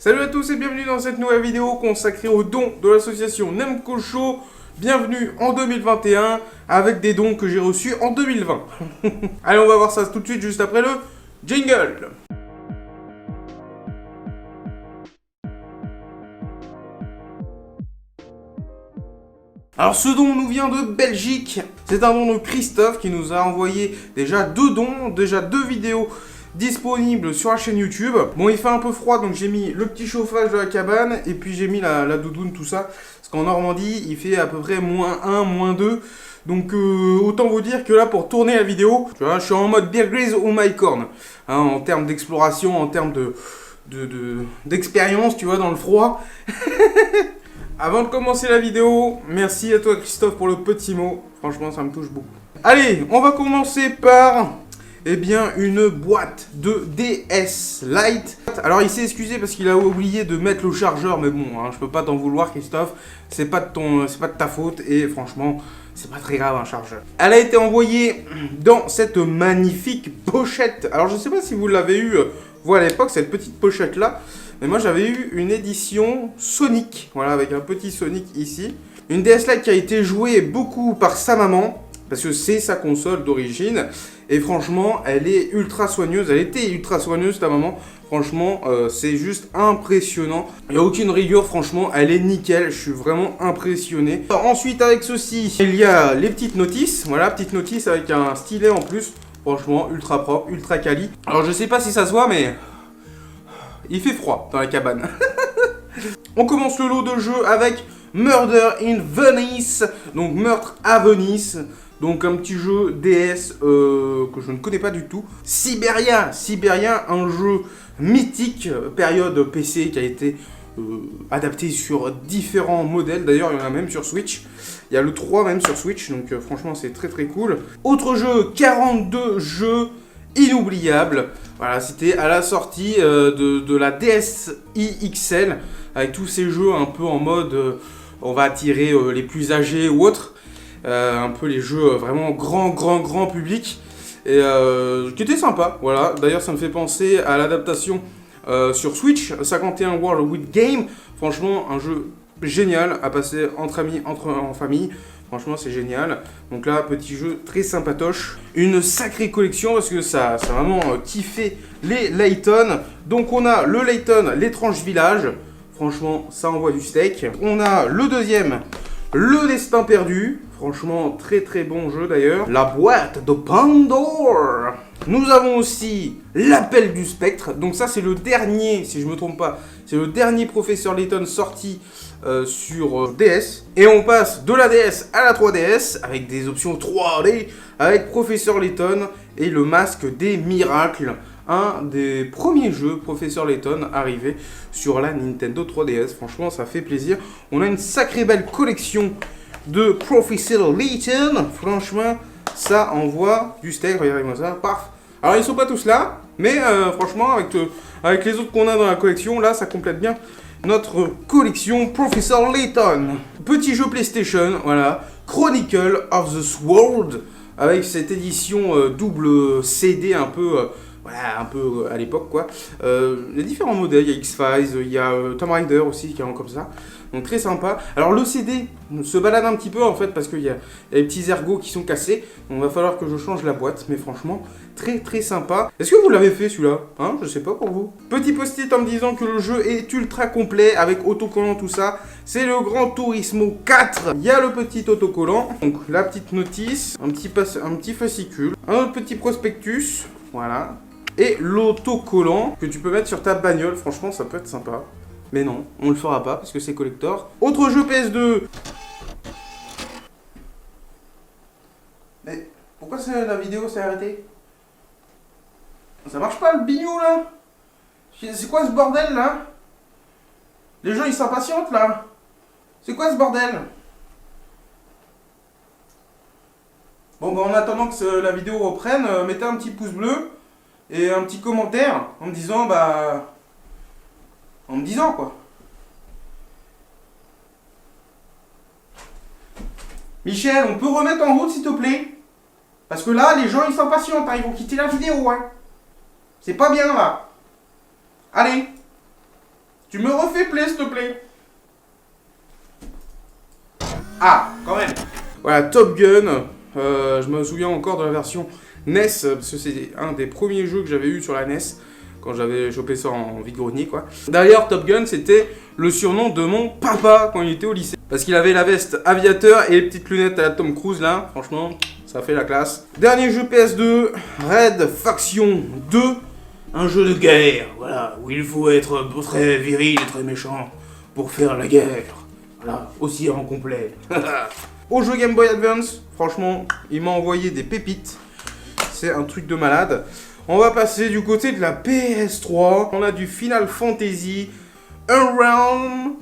Salut à tous et bienvenue dans cette nouvelle vidéo consacrée aux dons de l'association Nemco Show. Bienvenue en 2021 avec des dons que j'ai reçus en 2020. Allez, on va voir ça tout de suite juste après le jingle. Alors ce don nous vient de Belgique. C'est un don de Christophe qui nous a envoyé déjà deux dons, déjà deux vidéos disponible sur la chaîne YouTube. Bon, il fait un peu froid, donc j'ai mis le petit chauffage de la cabane, et puis j'ai mis la doudoune, tout ça. Parce qu'en Normandie, il fait à peu près -1, -2. Donc autant vous dire que là, pour tourner la vidéo, tu vois, je suis en mode Bear Grylls ou Mycorn. Hein, en termes d'exploration, en termes d'expérience, tu vois, dans le froid. Avant de commencer la vidéo, merci à toi Christophe pour le petit mot. Franchement, ça me touche beaucoup. Allez, on va commencer par... Eh bien, une boîte de DS Lite. Alors, il s'est excusé parce qu'il a oublié de mettre le chargeur, mais bon, hein, je peux pas t'en vouloir, Christophe. C'est pas de ta faute, et franchement, c'est pas très grave un chargeur. Elle a été envoyée dans cette magnifique pochette. Alors, je sais pas si vous l'avez eu, vous à l'époque, cette petite pochette là, mais moi j'avais eu une édition Sonic, voilà, avec un petit Sonic ici. Une DS Lite qui a été jouée beaucoup par sa maman, parce que c'est sa console d'origine. Et franchement, elle est ultra soigneuse. Elle était ultra soigneuse, ta maman. Franchement, c'est juste impressionnant. Il n'y a aucune rigueur, franchement, elle est nickel. Je suis vraiment impressionné. Alors, ensuite, avec ceci, il y a les petites notices. Voilà, petites notices avec un stylet en plus. Franchement, ultra propre, ultra quali. Alors, je sais pas si ça se voit, mais il fait froid dans la cabane. On commence le lot de jeu avec Murder in Venice. Donc, meurtre à Venise. Donc un petit jeu DS que je ne connais pas du tout. Siberia, un jeu mythique, période PC qui a été adapté sur différents modèles. D'ailleurs, il y en a même sur Switch. Il y a le 3 même sur Switch, donc franchement c'est très très cool. Autre jeu, 42 jeux inoubliables. Voilà, c'était à la sortie de la DSi XL, avec tous ces jeux un peu en mode on va attirer les plus âgés ou autres. Un peu les jeux vraiment grand public, et qui était sympa, voilà. D'ailleurs ça me fait penser à l'adaptation sur Switch, 51 World with Game. Franchement un jeu génial à passer entre amis, en famille. Franchement c'est génial. Donc là, petit jeu très sympatoche. Une sacrée collection parce que ça a vraiment kiffé les Layton. Donc on a le Layton, l'étrange village. Franchement ça envoie du steak. On a le deuxième, le destin perdu. Franchement, très très bon jeu d'ailleurs. La boîte de Pandore. Nous avons aussi l'appel du spectre. Donc ça c'est le dernier, si je me trompe pas, c'est le dernier Professeur Layton sorti sur DS. Et on passe de la DS à la 3DS avec des options 3D, avec Professeur Layton et le masque des miracles. Un des premiers jeux Professeur Layton arrivé sur la Nintendo 3DS. Franchement, ça fait plaisir. On a une sacrée belle collection de Professeur Layton. Franchement, ça envoie du steak. Regardez-moi ça, paf. Alors, ils sont pas tous là, mais franchement, avec les autres qu'on a dans la collection, là, ça complète bien notre collection Professeur Layton. Petit jeu PlayStation, voilà. Chronicle of the Sword, avec cette édition double CD un peu... voilà, un peu à l'époque quoi. Il y a différents modèles, il y a X-Files, il y a Tomb Raider aussi qui est comme ça. Donc très sympa. Alors le CD se balade un petit peu en fait parce qu'il y a les petits ergots qui sont cassés. Donc il va falloir que je change la boîte. Mais franchement, très très sympa. Est-ce que vous l'avez fait celui-là? Hein, je sais pas pour vous. Petit post-it en me disant que le jeu est ultra complet avec autocollant tout ça. C'est le Gran Turismo 4. Il y a le petit autocollant. Donc la petite notice, un petit fascicule, un autre petit prospectus. Voilà. Et l'autocollant que tu peux mettre sur ta bagnole, franchement ça peut être sympa. Mais non, on le fera pas parce que c'est collector. Autre jeu PS2. Mais pourquoi la vidéo s'est arrêtée? Ça marche pas le bignou là? C'est quoi ce bordel là? Les gens ils s'impatientent là? C'est quoi ce bordel? Bon bah en attendant que la vidéo reprenne, mettez un petit pouce bleu et un petit commentaire en me disant quoi. Michel, on peut remettre en route s'il te plaît? Parce que là, les gens ils s'impatientent, hein, ils vont quitter la vidéo, hein. C'est pas bien là. Allez. Tu me refais play, s'il te plaît. Ah, quand même. Voilà, Top Gun. Je me souviens encore de la version NES, parce que c'est un des premiers jeux que j'avais eu sur la NES, quand j'avais chopé ça en vide-grenier, quoi. D'ailleurs, Top Gun, c'était le surnom de mon papa quand il était au lycée. Parce qu'il avait la veste aviateur et les petites lunettes à la Tom Cruise, là. Franchement, ça fait la classe. Dernier jeu PS2, Red Faction 2. Un jeu de guerre, voilà, où il faut être très viril et très méchant pour faire la guerre. Voilà, aussi en complet. Au jeu Game Boy Advance, franchement, il m'a envoyé des pépites. C'est un truc de malade. On va passer du côté de la PS3. On a du Final Fantasy Unrealm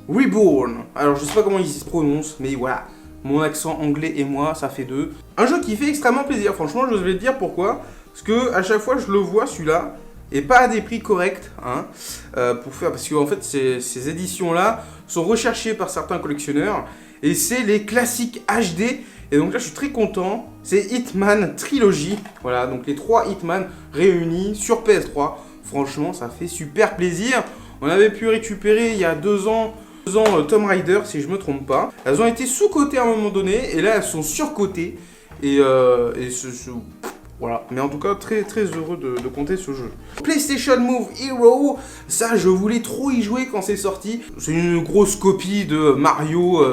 Reborn. Alors, je sais pas comment il se prononce, mais voilà. Mon accent anglais et moi, ça fait deux. Un jeu qui fait extrêmement plaisir. Franchement, je vais te dire pourquoi. Parce que à chaque fois, je le vois, celui-là. Et pas à des prix corrects, hein, parce qu'en fait, ces éditions-là sont recherchées par certains collectionneurs. Et c'est les classiques HD. Et donc là, je suis très content. C'est Hitman Trilogy. Voilà, donc les 3 Hitman réunis sur PS3. Franchement, ça fait super plaisir. On avait pu récupérer il y a 2 ans Tomb Raider, si je me trompe pas. Elles ont été sous-cotées à un moment donné. Et là, elles sont surcotées. Voilà, mais en tout cas très très heureux de compter ce jeu. PlayStation Move Hero, ça je voulais trop y jouer quand c'est sorti. C'est une grosse copie de Mario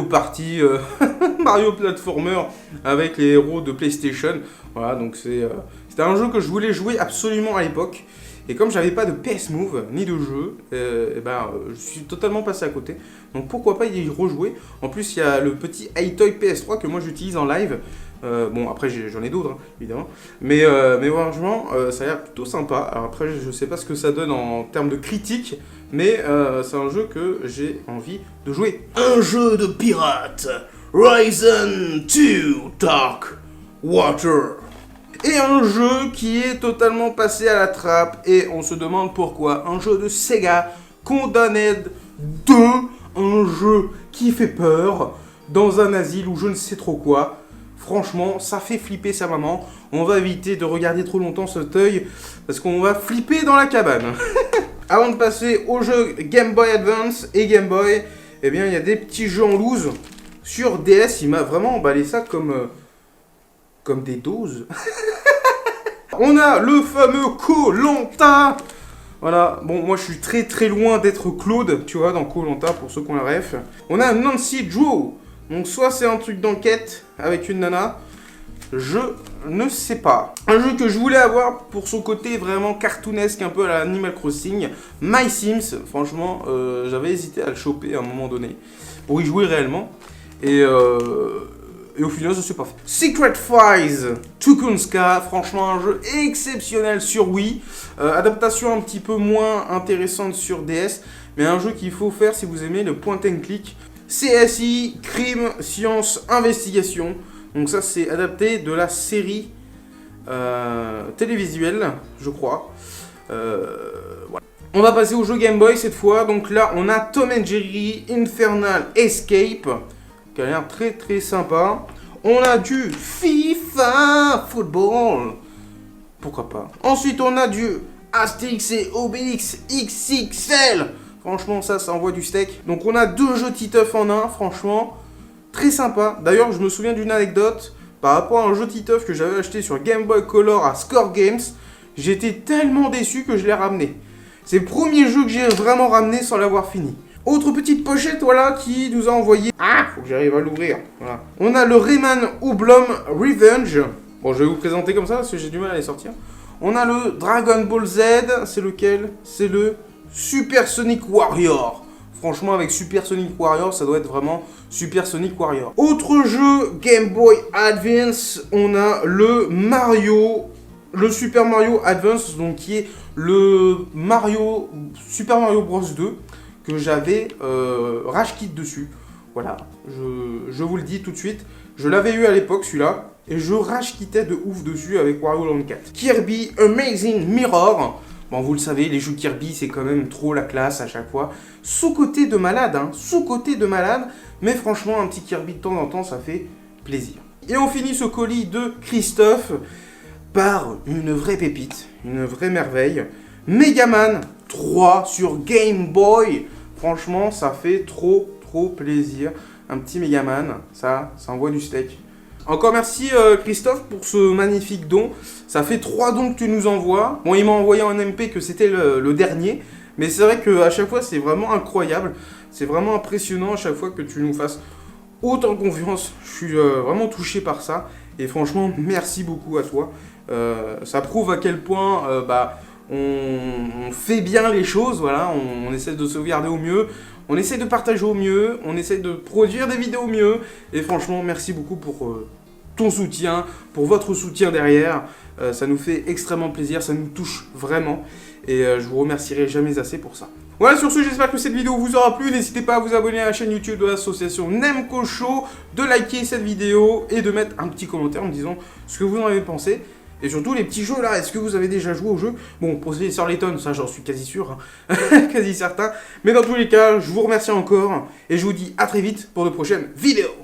Party, Mario Platformer avec les héros de PlayStation. Voilà, donc c'était un jeu que je voulais jouer absolument à l'époque. Et comme j'avais pas de PS Move ni de jeu, je suis totalement passé à côté. Donc pourquoi pas y rejouer. En plus il y a le petit iToy PS3 que moi j'utilise en live. Bon après j'en ai d'autres hein, évidemment, mais franchement ça a l'air plutôt sympa. Alors après je sais pas ce que ça donne en termes de critique, mais c'est un jeu que j'ai envie de jouer. Un jeu de pirate, Horizon 2 Dark Water. Et un jeu qui est totalement passé à la trappe et on se demande pourquoi. Un jeu de Sega, Condemned 2, un jeu qui fait peur dans un asile ou je ne sais trop quoi. Franchement, ça fait flipper sa maman. On va éviter de regarder trop longtemps cet œil parce qu'on va flipper dans la cabane. Avant de passer au jeu Game Boy Advance et Game Boy, eh bien, il y a des petits jeux en loose. Sur DS, il m'a vraiment emballé ça comme des doses. On a le fameux Koh-Lanta. Voilà, bon, moi je suis très très loin d'être Claude, tu vois, dans Koh-Lanta, pour ceux qui ont la ref. On a Nancy Drew. Donc soit c'est un truc d'enquête avec une nana, je ne sais pas. Un jeu que je voulais avoir pour son côté vraiment cartoonesque, un peu à la Animal Crossing, My Sims. Franchement, j'avais hésité à le choper à un moment donné, pour y jouer réellement. Et au final, ça s'est pas fait. Secret Files Tukunska, franchement un jeu exceptionnel sur Wii. Adaptation un petit peu moins intéressante sur DS, mais un jeu qu'il faut faire si vous aimez le point and click. CSI, Crime, Science, Investigation. Donc ça c'est adapté de la série télévisuelle, je crois. Voilà. On va passer au jeu Game Boy cette fois. Donc là on a Tom & Jerry Infernal Escape, qui a l'air très très sympa. On a du FIFA Football, pourquoi pas. Ensuite on a du Astérix et Obélix XXL. Franchement, ça envoie du steak. Donc, on a 2 jeux Titeuf en un, franchement, très sympa. D'ailleurs, je me souviens d'une anecdote par rapport à un jeu Titeuf que j'avais acheté sur Game Boy Color à Score Games. J'étais tellement déçu que je l'ai ramené. C'est le premier jeu que j'ai vraiment ramené sans l'avoir fini. Autre petite pochette, voilà, qui nous a envoyé... Ah, faut que j'arrive à l'ouvrir. Voilà. On a le Rayman Oblong Revenge. Bon, je vais vous présenter comme ça parce que j'ai du mal à les sortir. On a le Dragon Ball Z. C'est lequel? C'est le Super Sonic Warrior. Franchement, avec Super Sonic Warrior, ça doit être vraiment Super Sonic Warrior. Autre jeu Game Boy Advance, on a le Super Mario Advance, donc qui est le Super Mario Bros 2 que j'avais rage kit dessus. Voilà, je vous le dis tout de suite, je l'avais eu à l'époque celui-là et je rage kitais de ouf dessus avec Wario Land 4. Kirby Amazing Mirror. Bon, vous le savez, les jeux Kirby, c'est quand même trop la classe à chaque fois. Sous-côté de malade, hein, sous-côté de malade. Mais franchement, un petit Kirby de temps en temps, ça fait plaisir. Et on finit ce colis de Christophe par une vraie pépite, une vraie merveille. Megaman 3 sur Game Boy. Franchement, ça fait trop plaisir. Un petit Megaman, ça envoie du steak. Encore merci Christophe pour ce magnifique don. Ça fait 3 dons que tu nous envoies. Bon, il m'a envoyé en MP que c'était le dernier. Mais c'est vrai qu'à chaque fois, c'est vraiment incroyable. C'est vraiment impressionnant à chaque fois que tu nous fasses autant confiance. Je suis vraiment touché par ça. Et franchement, merci beaucoup à toi. Ça prouve à quel point on fait bien les choses. Voilà, on essaie de sauvegarder au mieux. On essaie de partager au mieux. On essaie de produire des vidéos au mieux. Et franchement, merci beaucoup pour ton soutien, pour votre soutien derrière. Ça nous fait extrêmement plaisir. Ça nous touche vraiment. Et je vous remercierai jamais assez pour ça. Voilà, sur ce, j'espère que cette vidéo vous aura plu. N'hésitez pas à vous abonner à la chaîne YouTube de l'association Nemco Show, de liker cette vidéo et de mettre un petit commentaire en me disant ce que vous en avez pensé. Et surtout les petits jeux là, est-ce que vous avez déjà joué au jeu? Bon, pour les Sorleton, ça j'en suis quasi sûr, hein. Quasi certain. Mais dans tous les cas, je vous remercie encore et je vous dis à très vite pour de prochaines vidéos.